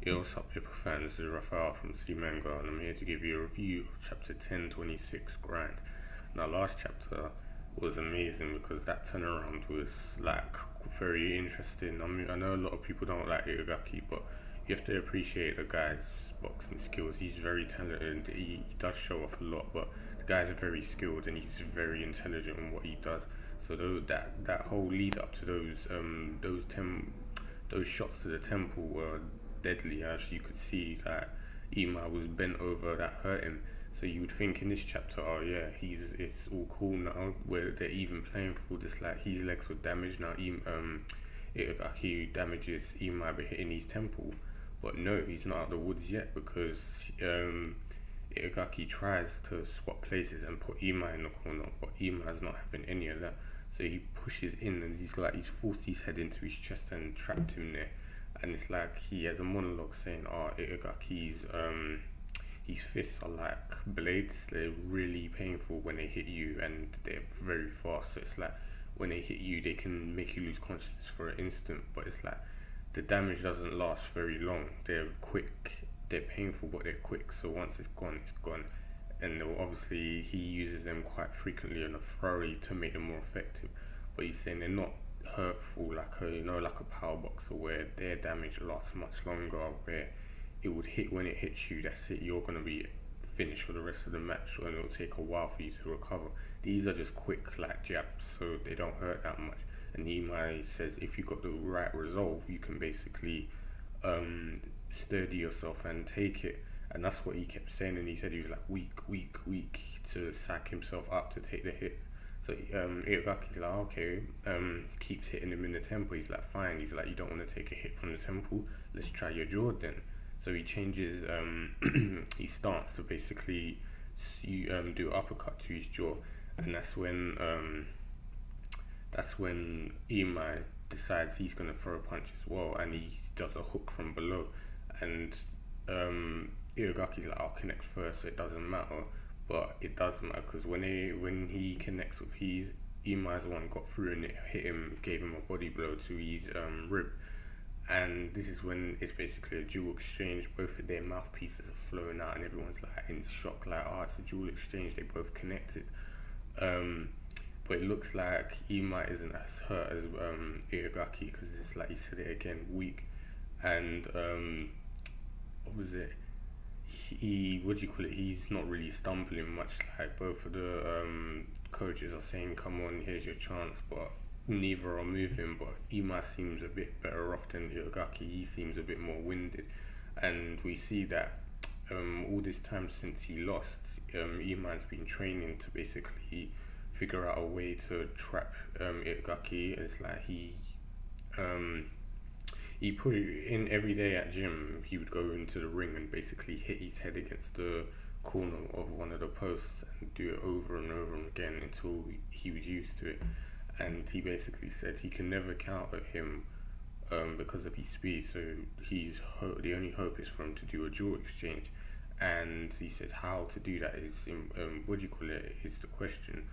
Yo, what's up, Ippo fans? This is Rafael from C Manga, and I'm here to give you a review of chapter 1026 Grind. Now, last chapter was amazing because that turnaround was like very interesting. I mean, I know a lot of people don't like Itagaki, but you have to appreciate the guy's boxing skills. He's very talented. He does show off a lot, but the guy's very skilled and he's very intelligent in what he does. So that whole lead up to those shots to the temple were deadly. As you could see that Imai was bent over, that hurt him. So you would think in this chapter, oh yeah, it's all cool now, where they're even playing for this, like his legs were damaged now. Itagaki damages Imai by hitting his temple, but no, he's not out of the woods yet because Itagaki tries to swap places and put Imai in the corner, but Imai's not having any of that. So he pushes in and he's forced his head into his chest and trapped him there. And it's like he has a monologue saying, "Oh, Itagaki's his fists are like blades. They're really painful when they hit you, and they're very fast. So it's like when they hit you, they can make you lose consciousness for an instant. But it's like the damage doesn't last very long. They're quick. They're painful, but they're quick. So once it's gone, it's gone. And obviously he uses them quite frequently on a flurry to make them more effective. But he's saying they're not hurtful like a power boxer where their damage lasts much longer, where it would hit when it hits you, that's it, you're gonna be finished for the rest of the match, and it'll take a while for you to recover. These are just quick like jabs, so they don't hurt that much. And Imai says if you got the right resolve, you can basically sturdy yourself and take it. And that's what he kept saying, and he said he was like weak to sack himself up to take the hits. So Itagaki's like, okay, keeps hitting him in the temple. He's like, fine. He's like, you don't want to take a hit from the temple, let's try your jaw then. So he changes his stance to basically do uppercut to his jaw. And that's when Imai decides he's going to throw a punch as well, and he does a hook from below. And Itagaki's like, I'll connect first, so it doesn't matter. But it does matter because when he connects with his, Imai's one got through and it hit him, gave him a body blow to his rib. And this is when it's basically a duel exchange. Both of their mouthpieces are flowing out and everyone's like in shock, like, oh, it's a duel exchange, they both connected. But it looks like Imai isn't as hurt as Itagaki, because it's like, he said it again, weak. And what was it? He's not really stumbling much. Like both of the coaches are saying, come on, here's your chance, but neither are moving. But Imai seems a bit better off than Itagaki. He seems a bit more winded, and we see that all this time since he lost, Imai's been training to basically figure out a way to trap Itagaki. It's like he put it in every day at gym. He would go into the ring and basically hit his head against the corner of one of the posts and do it over and over again until he was used to it. And he basically said he can never counter him because of his speed. So the only hope is for him to do a duel exchange. And he says how to do that is is the question.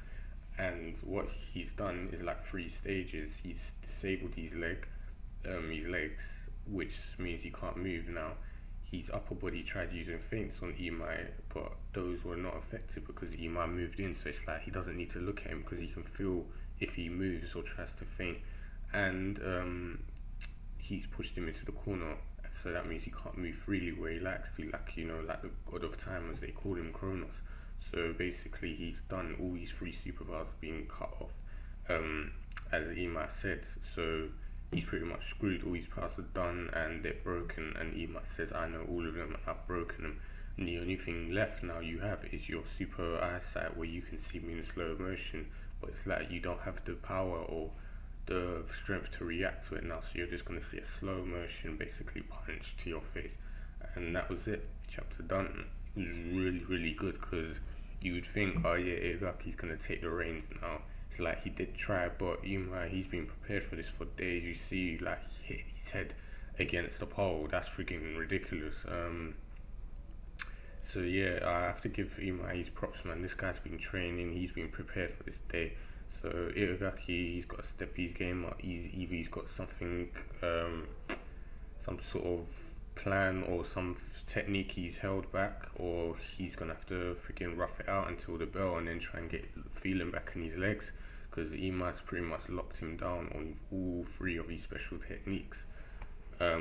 And what he's done is like 3 stages. He's disabled his legs, which means he can't move now. His upper body tried using feints on Imai, but those were not effective because Imai moved in. So it's like he doesn't need to look at him because he can feel if he moves or tries to feint. And he's pushed him into the corner, so that means he can't move freely where he likes to, like the god of time, as they call him, Kronos. So basically he's done all his 3 superpowers being cut off, as Imai said. So he's pretty much screwed. All his powers are done and they're broken, and Imai says, I know all of them and I've broken them, and the only thing left now you have is your super eyesight where you can see me in slow motion, but it's like you don't have the power or the strength to react to it now, so you're just going to see a slow motion basically punch to your face. And that was it, chapter done. It was really good, because you would think, oh yeah, Itagaki's going to take the reins now. It's like he did try, but Imai, he's been prepared for this for days. You see, like, he hit his head against the pole. That's freaking ridiculous. So yeah, I have to give Imai his props, man. This guy's been training. He's been prepared for this day. So Itagaki, he's got to step his game up. He's got something, some sort of plan or some technique he's held back, or he's gonna have to freaking rough it out until the bell and then try and get feeling back in his legs, because Imai's pretty much locked him down on all three of his special techniques,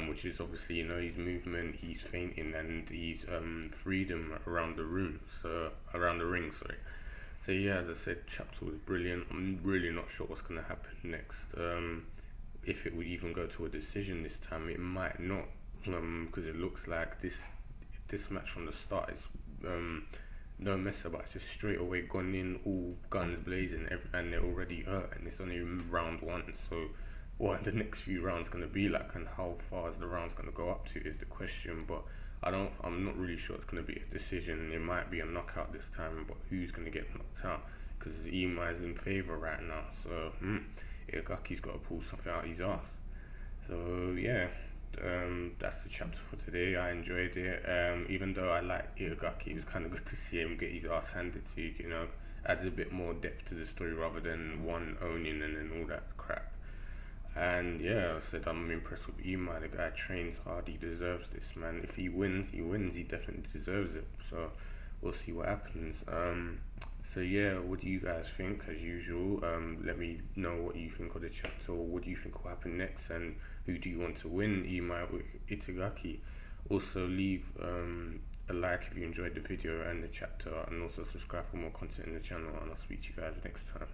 which is obviously, his movement, his feinting, and his freedom around the room, so around the ring, sorry. So yeah, as I said, chapter was brilliant. I'm really not sure what's gonna happen next. If it would even go to a decision this time, it might not, because it looks like this match from the start is no mess about. It's just straight away gone in, all guns blazing, and they're already hurt, and it's only round one. So what the next few rounds gonna be like, and how far is the rounds gonna go up to is the question. But I'm not really sure it's gonna be a decision. It might be a knockout this time, but who's gonna get knocked out? Because Imai's in favour right now, so Itagaki's got to pull something out his ass. So yeah, that's the chapter for today. I enjoyed it. Even though I like Itagaki, it was kind of good to see him get his ass handed to. Adds a bit more depth to the story rather than one owning and then all that crap. And yeah, I said I'm impressed with Imai. The guy trains hard. He deserves this, man. If he wins, he wins. He definitely deserves it. So we'll see what happens. So yeah, what do you guys think? As usual, let me know what you think of the chapter, or what do you think will happen next, and who do you want to win, Imai or Itagaki? Also leave a like if you enjoyed the video and the chapter, and also subscribe for more content in the channel, and I'll speak to you guys next time.